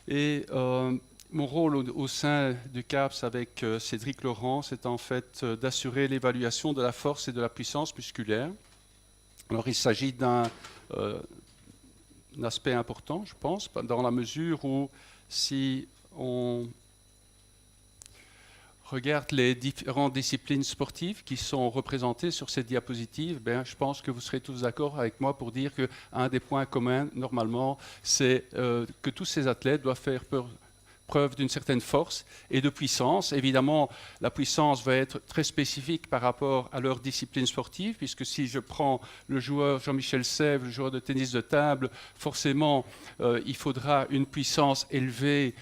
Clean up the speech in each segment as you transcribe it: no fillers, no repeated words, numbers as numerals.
Et mon rôle au sein du CAPS avec Cédric Laurent, c'est en fait d'assurer l'évaluation de la force et de la puissance musculaire. Alors il s'agit d'un aspect important, je pense, dans la mesure où si on regarde les différentes disciplines sportives qui sont représentées sur cette diapositive, ben, je pense que vous serez tous d'accord avec moi pour dire qu'un des points communs, normalement, c'est que tous ces athlètes doivent faire preuve d'une certaine force et de puissance. Évidemment, la puissance va être très spécifique par rapport à leur discipline sportive, puisque si je prends le joueur Jean-Michel Sèvres, le joueur de tennis de table, forcément, il faudra une puissance élevée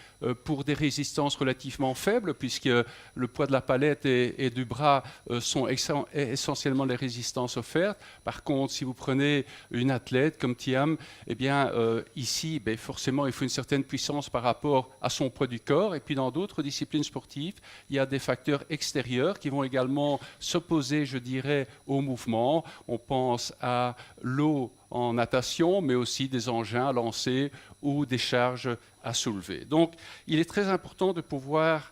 pour des résistances relativement faibles, puisque le poids de la palette et du bras sont essentiellement les résistances offertes. Par contre, si vous prenez une athlète comme Thiam, eh bien, ici, ben, forcément, il faut une certaine puissance par rapport à son poids du corps. Et puis, dans d'autres disciplines sportives, il y a des facteurs extérieurs qui vont également s'opposer, je dirais, au mouvement. On pense à l'eau en natation, mais aussi des engins à lancer ou des charges à soulever. Donc, il est très important de pouvoir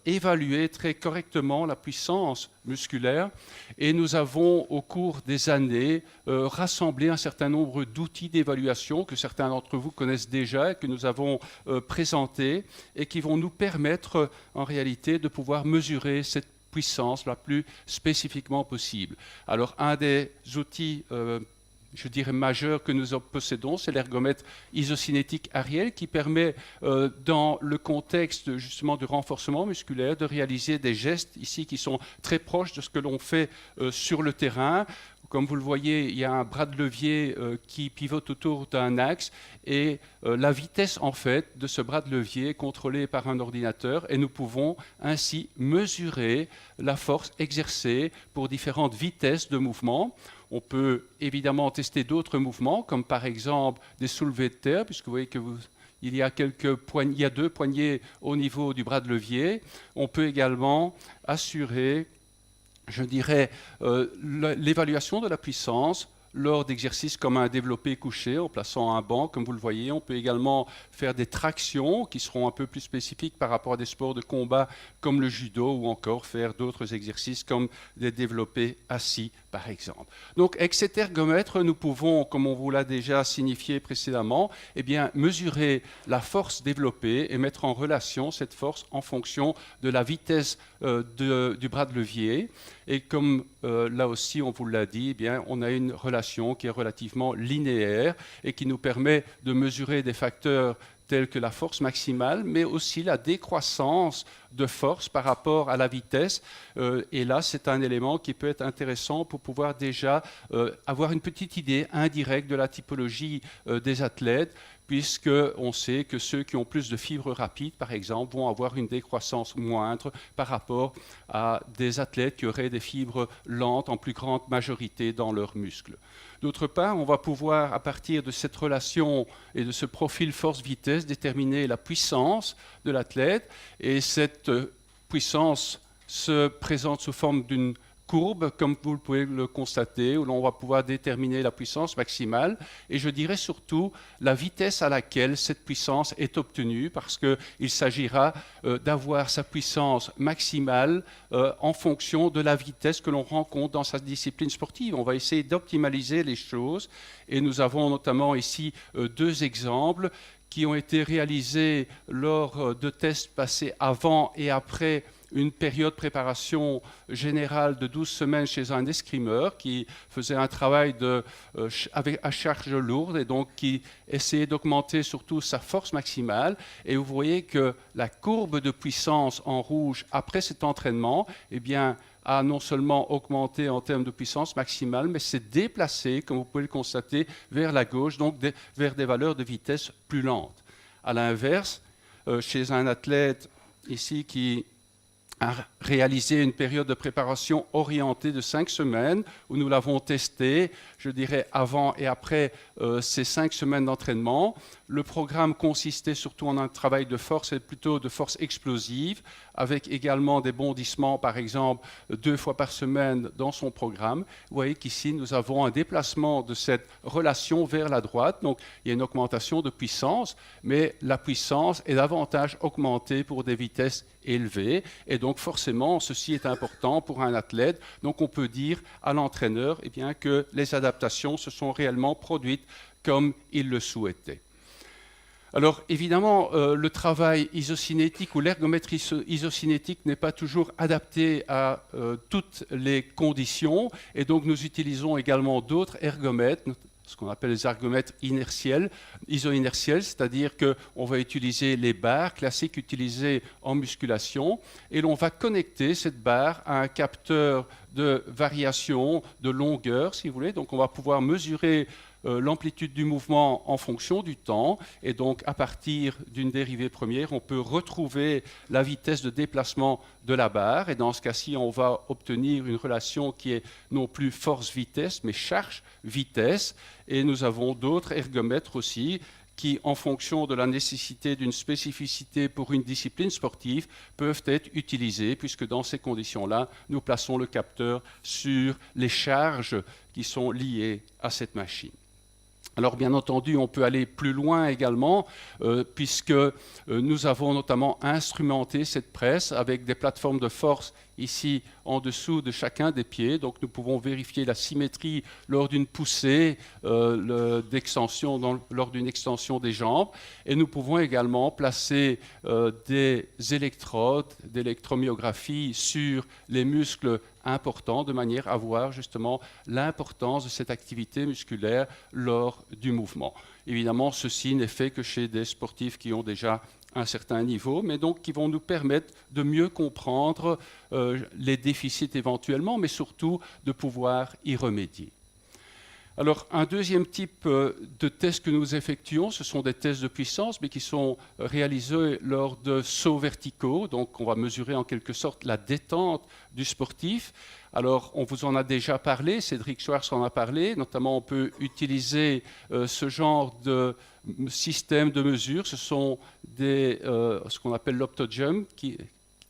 évaluer très correctement la puissance musculaire et nous avons, au cours des années, rassemblé un certain nombre d'outils d'évaluation que certains d'entre vous connaissent déjà et que nous avons présentés et qui vont nous permettre, en réalité, de pouvoir mesurer cette puissance la plus spécifiquement possible. Alors, un des outils je dirais majeur que nous possédons, c'est l'ergomètre isocinétique Ariel qui permet, dans le contexte justement du renforcement musculaire, de réaliser des gestes ici qui sont très proches de ce que l'on fait sur le terrain. Comme vous le voyez, il y a un bras de levier qui pivote autour d'un axe et la vitesse en fait de ce bras de levier est contrôlée par un ordinateur et nous pouvons ainsi mesurer la force exercée pour différentes vitesses de mouvement. On peut évidemment tester d'autres mouvements, comme par exemple des soulevés de terre, puisque vous voyez que il y a il y a 2 poignées au niveau du bras de levier. On peut également assurer, je dirais, l'évaluation de la puissance lors d'exercices comme un développé couché en plaçant un banc, comme vous le voyez. On peut également faire des tractions qui seront un peu plus spécifiques par rapport à des sports de combat comme le judo ou encore faire d'autres exercices comme des développés assis, par exemple. Donc, avec cet ergomètre, nous pouvons, comme on vous l'a déjà signifié précédemment, eh bien, mesurer la force développée et mettre en relation cette force en fonction de la vitesse du bras de levier. Et comme là aussi on vous l'a dit, eh bien, on a une relation qui est relativement linéaire et qui nous permet de mesurer des facteurs tels que la force maximale, mais aussi la décroissance de force par rapport à la vitesse. Et là, c'est un élément qui peut être intéressant pour pouvoir déjà avoir une petite idée indirecte de la typologie des athlètes, puisqu'on sait que ceux qui ont plus de fibres rapides, par exemple, vont avoir une décroissance moindre par rapport à des athlètes qui auraient des fibres lentes en plus grande majorité dans leurs muscles. D'autre part, on va pouvoir, à partir de cette relation et de ce profil force-vitesse, déterminer la puissance de l'athlète. Et cette puissance se présente sous forme d'une courbe, comme vous pouvez le constater, où l'on va pouvoir déterminer la puissance maximale et je dirais surtout la vitesse à laquelle cette puissance est obtenue, parce qu'il s'agira d'avoir sa puissance maximale en fonction de la vitesse que l'on rencontre dans sa discipline sportive. On va essayer d'optimaliser les choses et nous avons notamment ici 2 exemples qui ont été réalisés lors de tests passés avant et après une période de préparation générale de 12 semaines chez un escrimeur qui faisait un travail à charge lourde et donc qui essayait d'augmenter surtout sa force maximale. Et vous voyez que la courbe de puissance en rouge après cet entraînement, eh bien, a non seulement augmenté en termes de puissance maximale, mais s'est déplacé, comme vous pouvez le constater, vers la gauche, donc vers des valeurs de vitesse plus lentes. À l'inverse, chez un athlète ici qui a réalisé une période de préparation orientée de 5 semaines où nous l'avons testé, je dirais, avant et après ces 5 semaines d'entraînement. Le programme consistait surtout en un travail de force et plutôt de force explosive, avec également des bondissements, par exemple, 2 fois par semaine dans son programme. Vous voyez qu'ici, nous avons un déplacement de cette relation vers la droite. Donc, il y a une augmentation de puissance, mais la puissance est davantage augmentée pour des vitesses élevées. Et donc, forcément, ceci est important pour un athlète. Donc, on peut dire à l'entraîneur eh bien, que les adaptations se sont réellement produites comme il le souhaitait. Alors évidemment, le travail isocinétique ou l'ergométrie isocinétique n'est pas toujours adapté à toutes les conditions et donc nous utilisons également d'autres ergomètres, ce qu'on appelle les ergomètres inertiels, iso-inertiels, c'est-à-dire qu'on va utiliser les barres classiques utilisées en musculation et l'on va connecter cette barre à un capteur de variation de longueur, si vous voulez. Donc on va pouvoir mesurer l'amplitude du mouvement en fonction du temps et donc à partir d'une dérivée première on peut retrouver la vitesse de déplacement de la barre et dans ce cas-ci on va obtenir une relation qui est non plus force-vitesse mais charge-vitesse et nous avons d'autres ergomètres aussi qui, en fonction de la nécessité d'une spécificité pour une discipline sportive, peuvent être utilisés, puisque dans ces conditions-là, nous plaçons le capteur sur les charges qui sont liées à cette machine. Alors bien entendu, on peut aller plus loin également, puisque nous avons notamment instrumenté cette presse avec des plateformes de force ici en dessous de chacun des pieds. Donc nous pouvons vérifier la symétrie lors d'une poussée, lors d'une extension des jambes. Et nous pouvons également placer des électrodes, d'électromyographie sur les muscles importants de manière à voir justement l'importance de cette activité musculaire lors du mouvement. Évidemment, ceci n'est fait que chez des sportifs qui ont déjà un certain niveau, mais donc qui vont nous permettre de mieux comprendre les déficits éventuellement, mais surtout de pouvoir y remédier. Alors, un deuxième type de tests que nous effectuons, ce sont des tests de puissance, mais qui sont réalisés lors de sauts verticaux. Donc, on va mesurer en quelque sorte la détente du sportif. Alors, on vous en a déjà parlé, Cédric Schwartz en a parlé. Notamment, on peut utiliser ce genre de système de mesure. Ce sont ce qu'on appelle l'optojump, qui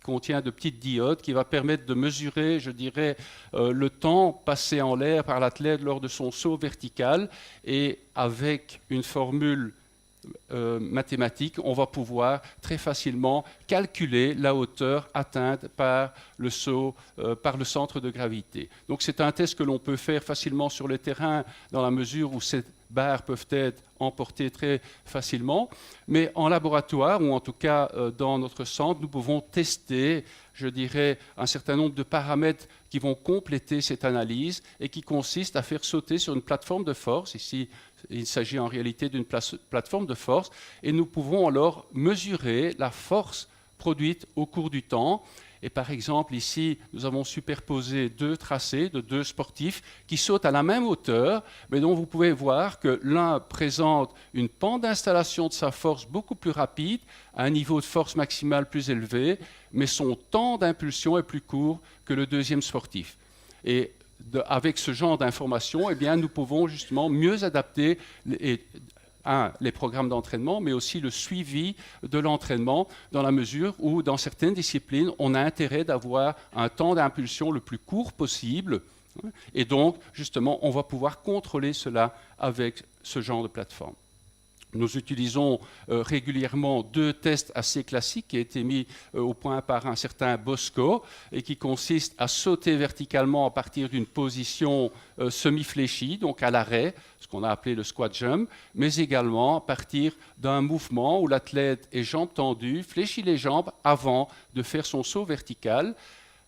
contient de petites diodes qui va permettre de mesurer, je dirais, le temps passé en l'air par l'athlète lors de son saut vertical. Et avec une formule mathématique, on va pouvoir très facilement calculer la hauteur atteinte par le saut, par le centre de gravité. Donc c'est un test que l'on peut faire facilement sur le terrain dans la mesure où ces barres peuvent être emportées très facilement, mais en laboratoire ou en tout cas dans notre centre, nous pouvons tester, je dirais, un certain nombre de paramètres qui vont compléter cette analyse et qui consistent à faire sauter sur une plateforme de force. Ici, il s'agit en réalité d'une plateforme de force et nous pouvons alors mesurer la force produite au cours du temps. Et par exemple, ici, nous avons superposé 2 tracés de 2 sportifs qui sautent à la même hauteur, mais dont vous pouvez voir que l'un présente une pente d'installation de sa force beaucoup plus rapide, à un niveau de force maximale plus élevé, mais son temps d'impulsion est plus court que le deuxième sportif. Et avec ce genre d'informations, eh bien, nous pouvons justement mieux adapter les programmes d'entraînement, mais aussi le suivi de l'entraînement dans la mesure où, dans certaines disciplines, on a intérêt d'avoir un temps d'impulsion le plus court possible. Et donc, justement, on va pouvoir contrôler cela avec ce genre de plateforme. Nous utilisons régulièrement 2 tests assez classiques qui ont été mis au point par un certain Bosco et qui consistent à sauter verticalement à partir d'une position semi-fléchie, donc à l'arrêt, ce qu'on a appelé le squat jump, mais également à partir d'un mouvement où l'athlète est jambes tendues, fléchit les jambes avant de faire son saut vertical.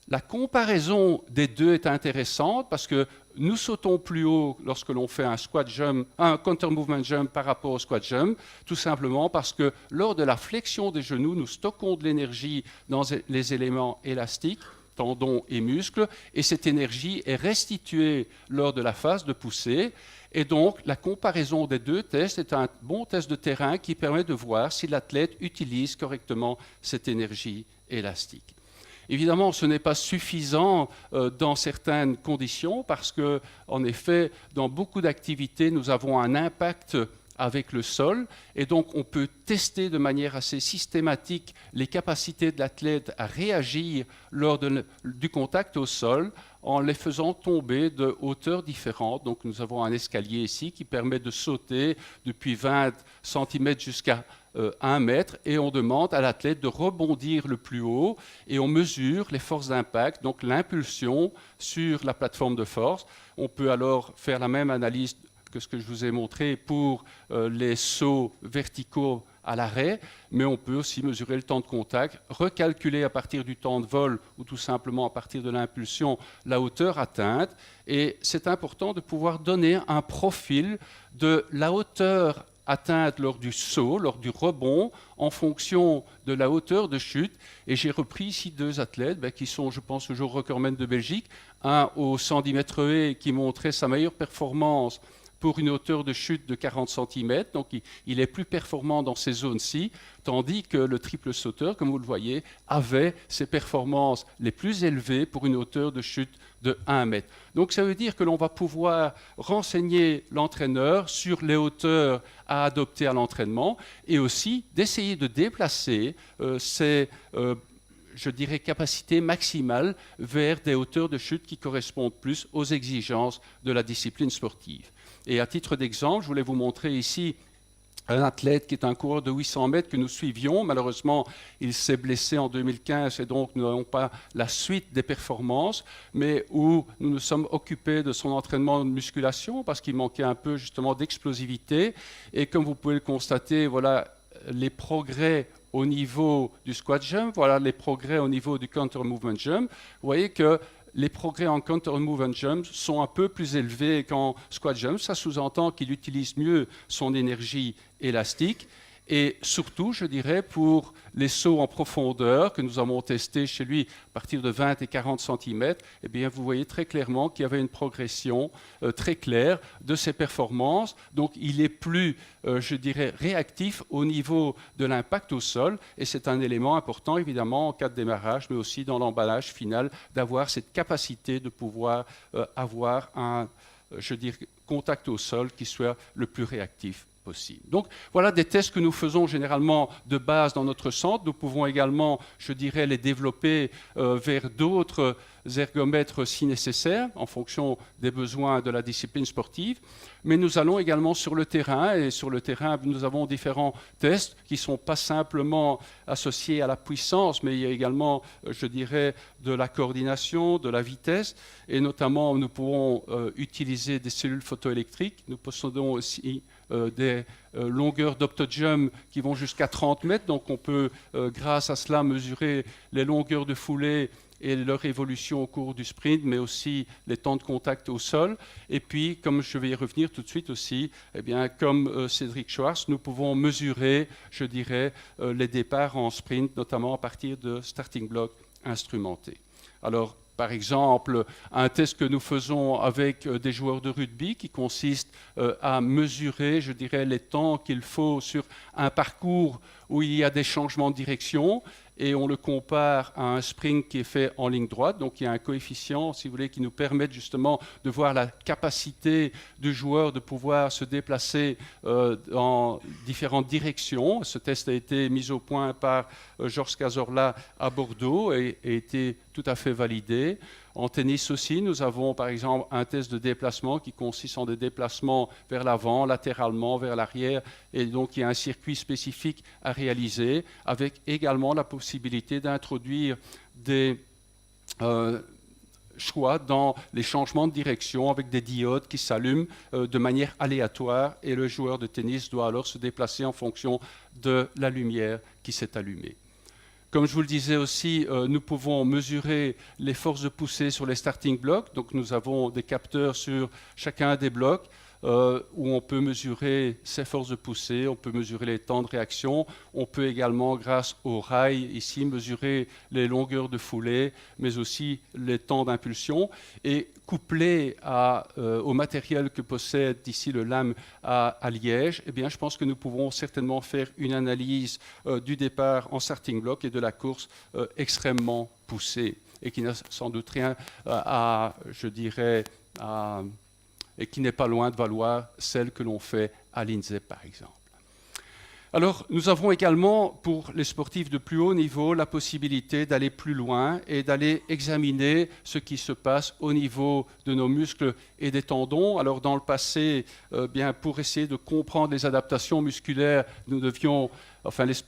La comparaison des deux est intéressante parce que nous sautons plus haut lorsque l'on fait un squat jump, un counter movement jump par rapport au squat jump, tout simplement parce que lors de la flexion des genoux, nous stockons de l'énergie dans les éléments élastiques, tendons et muscles, et cette énergie est restituée lors de la phase de poussée. Et donc, la comparaison des 2 tests est un bon test de terrain qui permet de voir si l'athlète utilise correctement cette énergie élastique. Évidemment, ce n'est pas suffisant dans certaines conditions parce que, en effet, dans beaucoup d'activités, nous avons un impact avec le sol, et donc on peut tester de manière assez systématique les capacités de l'athlète à réagir lors du contact au sol en les faisant tomber de hauteurs différentes. Donc nous avons un escalier ici qui permet de sauter depuis 20 cm jusqu'à 1 mètre, et on demande à l'athlète de rebondir le plus haut, et on mesure les forces d'impact, donc l'impulsion sur la plateforme de force. On peut alors faire la même analyse que ce que je vous ai montré pour les sauts verticaux à l'arrêt, mais on peut aussi mesurer le temps de contact, recalculer à partir du temps de vol ou tout simplement à partir de l'impulsion la hauteur atteinte. Et c'est important de pouvoir donner un profil de la hauteur atteinte lors du saut, lors du rebond, en fonction de la hauteur de chute. Et j'ai repris ici 2 athlètes qui sont, je pense, toujours recordman de Belgique. Un au 110 mètres haies qui montrait sa meilleure performance pour une hauteur de chute de 40 cm, donc il est plus performant dans ces zones-ci, tandis que le triple sauteur, comme vous le voyez, avait ses performances les plus élevées pour une hauteur de chute de 1 mètre. Donc ça veut dire que l'on va pouvoir renseigner l'entraîneur sur les hauteurs à adopter à l'entraînement, et aussi d'essayer de déplacer ces je dirais, capacité maximale vers des hauteurs de chute qui correspondent plus aux exigences de la discipline sportive. Et à titre d'exemple, je voulais vous montrer ici un athlète qui est un coureur de 800 mètres que nous suivions. Malheureusement, il s'est blessé en 2015 et donc nous n'avons pas la suite des performances, mais où nous nous sommes occupés de son entraînement de musculation parce qu'il manquait un peu justement d'explosivité. Et comme vous pouvez le constater, voilà les progrès au niveau du squat jump, voilà les progrès au niveau du counter movement jump. Vous voyez que les progrès en counter movement jump sont un peu plus élevés qu'en squat jump. Ça sous-entend qu'il utilise mieux son énergie élastique. Et surtout, je dirais, pour les sauts en profondeur que nous avons testés chez lui à partir de 20 et 40 cm, eh bien, vous voyez très clairement qu'il y avait une progression très claire de ses performances. Donc, il est plus, je dirais, réactif au niveau de l'impact au sol. Et c'est un élément important, évidemment, en cas de démarrage, mais aussi dans l'emballage final, d'avoir cette capacité de pouvoir avoir un, je dirais, contact au sol qui soit le plus réactif possible. Donc voilà des tests que nous faisons généralement de base dans notre centre. Nous pouvons également, je dirais, les développer vers d'autres ergomètres si nécessaire, en fonction des besoins de la discipline sportive. Mais nous allons également sur le terrain, et sur le terrain, nous avons différents tests qui ne sont pas simplement associés à la puissance, mais il y a également, je dirais, de la coordination, de la vitesse, et notamment nous pouvons utiliser des cellules photoélectriques. Nous possédons aussi des longueurs d'optojump qui vont jusqu'à 30 mètres, donc on peut, grâce à cela, mesurer les longueurs de foulée et leur évolution au cours du sprint, mais aussi les temps de contact au sol. Et puis, comme je vais y revenir tout de suite aussi, eh bien, comme Cédric Schwartz, nous pouvons mesurer, je dirais, les départs en sprint, notamment à partir de starting blocks instrumentés. Alors, par exemple, un test que nous faisons avec des joueurs de rugby qui consiste à mesurer, je dirais, les temps qu'il faut sur un parcours où il y a des changements de direction, et on le compare à un sprint qui est fait en ligne droite. Donc il y a un coefficient, si vous voulez, qui nous permet justement de voir la capacité du joueur de pouvoir se déplacer dans différentes directions. Ce test a été mis au point par Georges Cazorla à Bordeaux et a été tout à fait validé. En tennis aussi, nous avons par exemple un test de déplacement qui consiste en des déplacements vers l'avant, latéralement, vers l'arrière, et donc il y a un circuit spécifique à réaliser, avec également la possibilité d'introduire des choix dans les changements de direction avec des diodes qui s'allument de manière aléatoire, et le joueur de tennis doit alors se déplacer en fonction de la lumière qui s'est allumée. Comme je vous le disais aussi, nous pouvons mesurer les forces de poussée sur les starting blocks. Donc nous avons des capteurs sur chacun des blocs. où on peut mesurer ses forces de poussée, on peut mesurer les temps de réaction, on peut également, grâce aux rails, ici, mesurer les longueurs de foulée, mais aussi les temps d'impulsion, et couplé au matériel que possède ici le LAM à Liège, eh bien, je pense que nous pouvons certainement faire une analyse du départ en starting block et de la course extrêmement poussée, et qui n'a sans doute rien je dirais, et qui n'est pas loin de valoir celle que l'on fait à l'INSEP, par exemple. Alors, nous avons également, pour les sportifs de plus haut niveau, la possibilité d'aller plus loin et d'aller examiner ce qui se passe au niveau de nos muscles et des tendons. Alors, dans le passé, bien, pour essayer de comprendre les adaptations musculaires,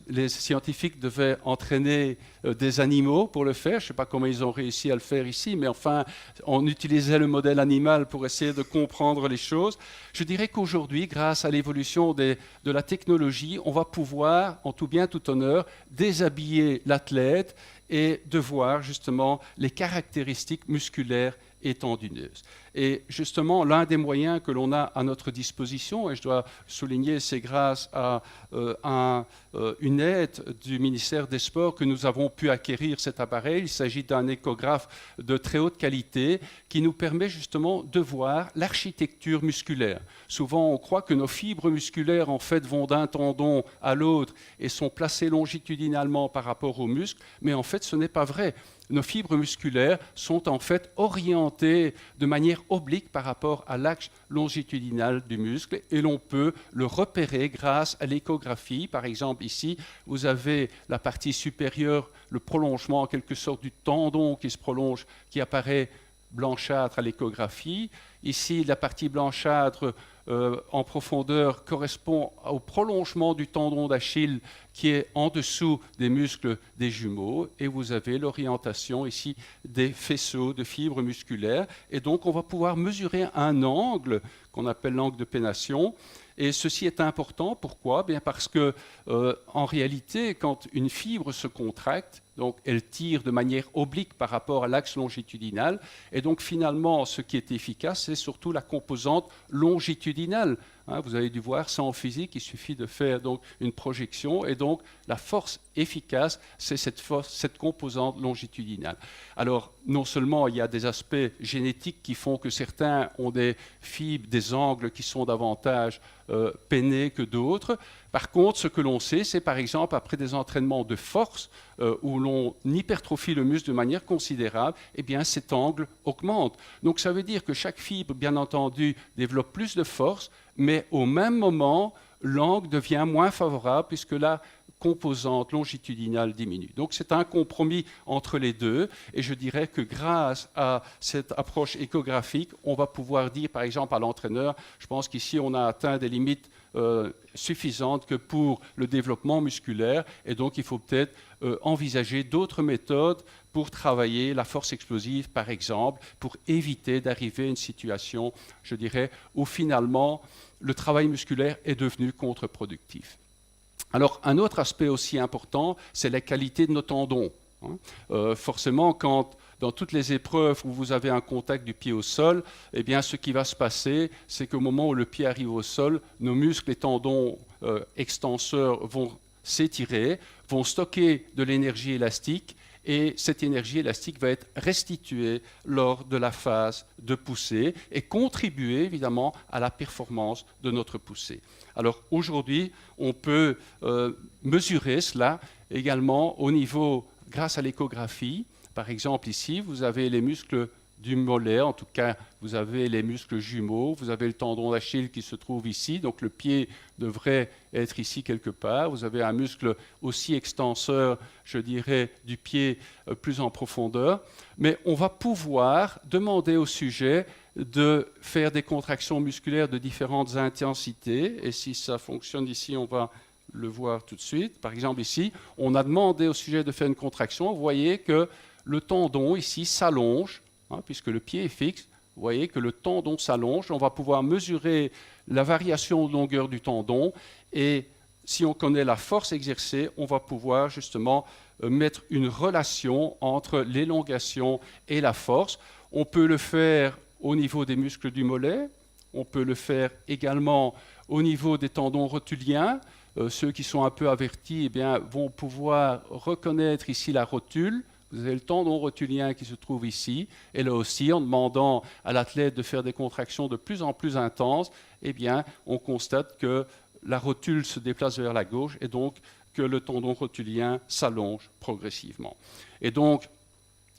les scientifiques devaient entraîner des animaux pour le faire. Je ne sais pas comment ils ont réussi à le faire ici, mais enfin, on utilisait le modèle animal pour essayer de comprendre les choses. Je dirais qu'aujourd'hui, grâce à l'évolution de la technologie, on va pouvoir, en tout bien, tout honneur, déshabiller l'athlète et de voir justement les caractéristiques musculaires et tendineuses. Et justement, l'un des moyens que l'on a à notre disposition, et je dois souligner, c'est grâce à une aide du ministère des Sports que nous avons pu acquérir cet appareil. Il s'agit d'un échographe de très haute qualité qui nous permet justement de voir l'architecture musculaire. Souvent, on croit que nos fibres musculaires, en fait, vont d'un tendon à l'autre et sont placées longitudinalement par rapport aux muscles, mais en fait, ce n'est pas vrai. Nos fibres musculaires sont en fait orientées de manière oblique par rapport à l'axe longitudinal du muscle et l'on peut le repérer grâce à l'échographie. Par exemple, ici, vous avez la partie supérieure, le prolongement en quelque sorte du tendon qui se prolonge, qui apparaît blanchâtre à l'échographie. Ici, la partie blanchâtre en profondeur correspond au prolongement du tendon d'Achille qui est en dessous des muscles des jumeaux et vous avez l'orientation ici des faisceaux de fibres musculaires et donc on va pouvoir mesurer un angle qu'on appelle l'angle de pénation. Et ceci est important, pourquoi? Bien parce que, en réalité, quand une fibre se contracte, donc elle tire de manière oblique par rapport à l'axe longitudinal, et donc finalement, ce qui est efficace, c'est surtout la composante longitudinale. Vous avez dû voir ça en physique, il suffit de faire donc une projection, et donc la force efficace, c'est cette composante longitudinale. Alors, non seulement il y a des aspects génétiques qui font que certains ont des fibres, des angles qui sont davantage peinés que d'autres. Par contre, ce que l'on sait, c'est par exemple après des entraînements de force où l'on hypertrophie le muscle de manière considérable, eh bien cet angle augmente. Donc ça veut dire que chaque fibre, bien entendu, développe plus de force, mais au même moment, l'angle devient moins favorable puisque la composante longitudinale diminue. Donc c'est un compromis entre les deux et je dirais que grâce à cette approche échographique, on va pouvoir dire par exemple à l'entraîneur, je pense qu'ici on a atteint des limites suffisantes que pour le développement musculaire et donc il faut peut-être envisager d'autres méthodes pour travailler la force explosive par exemple, pour éviter d'arriver à une situation, je dirais, où finalement le travail musculaire est devenu contre-productif. Alors, un autre aspect aussi important, c'est la qualité de nos tendons. Forcément, quand dans toutes les épreuves où vous avez un contact du pied au sol, eh bien, ce qui va se passer, c'est qu'au moment où le pied arrive au sol, nos muscles et tendons extenseurs vont s'étirer, vont stocker de l'énergie élastique, et cette énergie élastique va être restituée lors de la phase de poussée et contribuer évidemment à la performance de notre poussée. Alors aujourd'hui, on peut mesurer cela également au niveau, grâce à l'échographie. Par exemple ici, vous avez les muscles du mollet, en tout cas vous avez les muscles jumeaux, vous avez le tendon d'Achille qui se trouve ici, donc le pied devrait être ici quelque part, vous avez un muscle aussi extenseur, je dirais, du pied plus en profondeur, mais on va pouvoir demander au sujet de faire des contractions musculaires de différentes intensités, et si ça fonctionne ici, on va le voir tout de suite. Par exemple ici, on a demandé au sujet de faire une contraction, vous voyez que le tendon ici s'allonge, puisque le pied est fixe, vous voyez que le tendon s'allonge, on va pouvoir mesurer la variation de longueur du tendon et si on connaît la force exercée, on va pouvoir justement mettre une relation entre l'élongation et la force. On peut le faire au niveau des muscles du mollet, On peut le faire également au niveau des tendons rotuliens. Ceux qui sont un peu avertis vont pouvoir reconnaître ici la rotule. Vous avez le tendon rotulien qui se trouve ici. Et là aussi, en demandant à l'athlète de faire des contractions de plus en plus intenses, on constate que la rotule se déplace vers la gauche et donc que le tendon rotulien s'allonge progressivement. Et donc,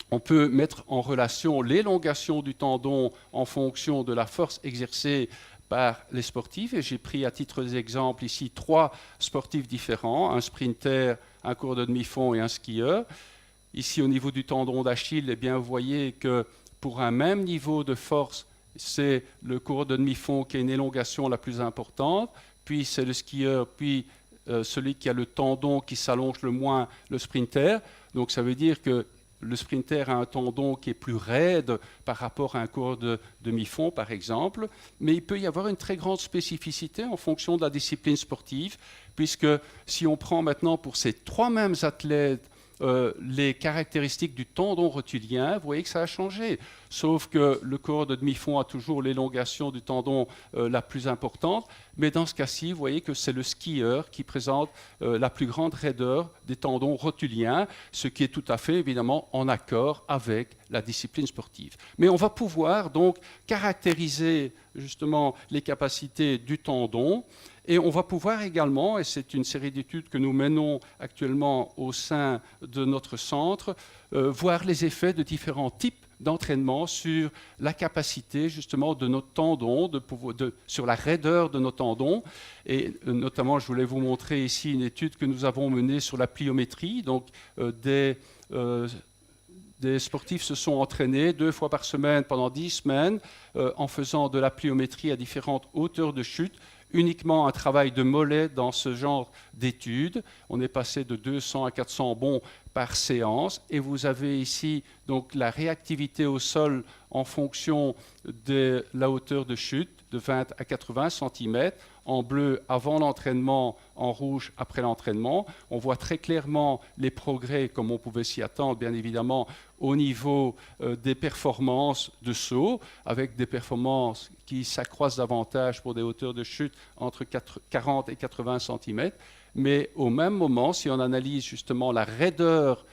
on peut mettre en relation l'élongation du tendon en fonction de la force exercée par les sportifs. Et j'ai pris à titre d'exemple ici 3 sportifs différents, un sprinter, un coureur de demi-fond et un skieur. Ici, au niveau du tendon d'Achille, vous voyez que pour un même niveau de force, c'est le coureur de demi-fond qui a une élongation la plus importante, puis c'est le skieur, puis celui qui a le tendon qui s'allonge le moins, le sprinter. Donc ça veut dire que le sprinter a un tendon qui est plus raide par rapport à un coureur de demi-fond, par exemple, mais il peut y avoir une très grande spécificité en fonction de la discipline sportive, puisque si on prend maintenant pour ces 3 mêmes athlètes les caractéristiques du tendon rotulien, vous voyez que ça a changé. Sauf que le coureur de demi-fond a toujours l'élongation du tendon la plus importante, mais dans ce cas-ci, vous voyez que c'est le skieur qui présente la plus grande raideur des tendons rotuliens, ce qui est tout à fait évidemment en accord avec la discipline sportive. Mais on va pouvoir donc caractériser justement les capacités du tendon. Et on va pouvoir également, et c'est une série d'études que nous menons actuellement au sein de notre centre, voir les effets de différents types d'entraînement sur la capacité justement de nos tendons, sur la raideur de nos tendons. Et notamment, je voulais vous montrer ici une étude que nous avons menée sur la pliométrie. Donc, des sportifs se sont entraînés 2 fois par semaine pendant 10 semaines en faisant de la pliométrie à différentes hauteurs de chute, uniquement un travail de mollet dans ce genre d'études. On est passé de 200 à 400 bonds par séance. Et vous avez ici donc la réactivité au sol en fonction de la hauteur de chute, de 20 à 80 cm, en bleu avant l'entraînement, en rouge après l'entraînement. On voit très clairement les progrès, comme on pouvait s'y attendre, bien évidemment, au niveau des performances de saut, avec des performances qui s'accroissent davantage pour des hauteurs de chute entre 40 et 80 cm. Mais au même moment, si on analyse justement la raideur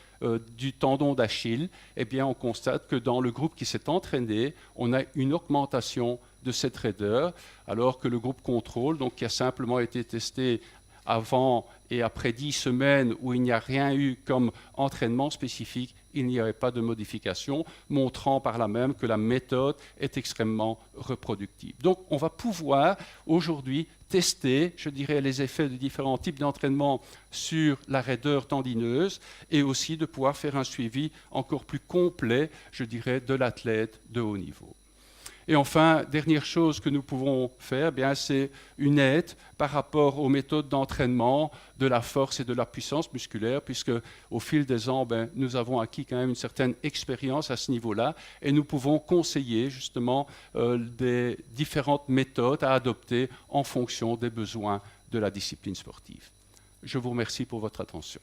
du tendon d'Achille, on constate que dans le groupe qui s'est entraîné, on a une augmentation de cette raideur, alors que le groupe contrôle, donc qui a simplement été testé avant et après 10 semaines où il n'y a rien eu comme entraînement spécifique, il n'y avait pas de modification, montrant par là même que la méthode est extrêmement reproductible. Donc on va pouvoir aujourd'hui tester, je dirais, les effets de différents types d'entraînement sur la raideur tendineuse et aussi de pouvoir faire un suivi encore plus complet, je dirais, de l'athlète de haut niveau. Et enfin, dernière chose que nous pouvons faire, c'est une aide par rapport aux méthodes d'entraînement de la force et de la puissance musculaire, puisque au fil des ans, nous avons acquis quand même une certaine expérience à ce niveau-là, et nous pouvons conseiller justement des différentes méthodes à adopter en fonction des besoins de la discipline sportive. Je vous remercie pour votre attention.